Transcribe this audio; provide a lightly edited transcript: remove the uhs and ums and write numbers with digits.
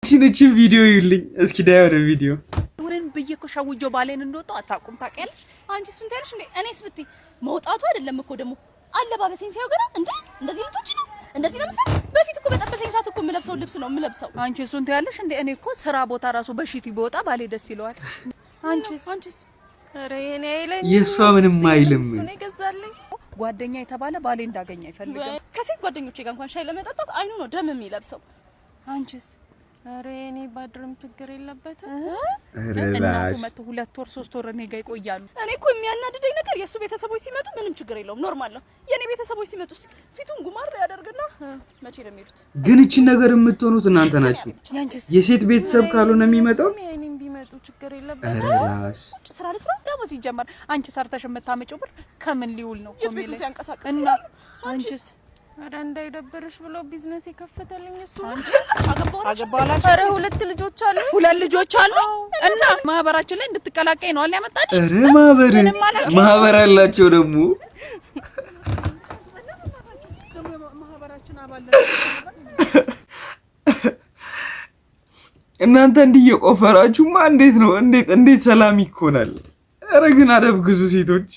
እቺን ቪዲዮ ይልኝ እስኪ ዳይ ወደ ቪዲዮ ወረን በየኮ ሻውጆ ባሌን እንደወጣው አታውቁም ታውቂያለሽ አንቺ እሱን ታያለሽ እንዴ እኔስ ብትይ መውጣቱ አይደለም እኮ ደሞ አለባበሴን ሲያው ገና እንዴ እንደዚህ ልቶች ነው እንደዚህ ነው ማለት በፊት እኮ በጠበሰኝ ሰዓት እኮ የምለብሰው ልብስ ነው የምለብሰው አንቺ እሱን ታያለሽ እንዴ እኔ እኮ ስራ ቦታ ራሱ በሺቲ ቦጣ ባሌ ደስ ይለዋል አንቺስ ኧረ የኔ አይለኝ የሷ ምንም አይልም እኔ ገዛልኝ ጓደኛ የተባለ ባሌ እንዳገኘ አይፈልግም ከሴት ጓደኞቼ ጋር እንኳን ሻይ ለመጠጣት አይኑ ነው ደም የሚለብሰው አንቺስ ኧረ የኔ ባድርም ችግር የለበትም እናቱ መጥቶ 2 ወር 3 ወር እኔ ጋር ይቆያሉ እኔ እኮ የሚያናድደኝ ነገር የሱ ቤተሰቦች ሲመጡ ምንም ችግር የለውም ኖርማል ነው የኔ ቤተሰቦች ሲመጡ ፊቱን ጉማር ያደርግና መቼ ነው የሚሄዱት ግን እቺ ነገር የምትሆኑት እናንተ ናችሁ የሴት ቤተሰብ ካልሆነ የሚመጣው እኔም ቢመጡ ችግር የለበትም አላሽ ስራ ለስራ ደሞ ሲጀመር አንቺ ሰርተሽ የምታመጪው ብር ከምን ሊውል ነው ኮሚለ እና አንቺስ አረ እንዳይደብርሽ ብሎ ቢዝነስ ይከፈተልኝ እሱ አገባላሽ አረ 2 ልጆች አሉ እና ማህበራችን ላይ እንድትቀላቀይ ነው አለ ያመጣሽ አረ ማህበር አላቸው ደግሞ ማህበራችን አባለ እናንተ እንዲየቆፈራችሁማ እንዴት ነው እንዴት ሰላም ይኮናል አረ ግን አደብ ግዙ ሴቶች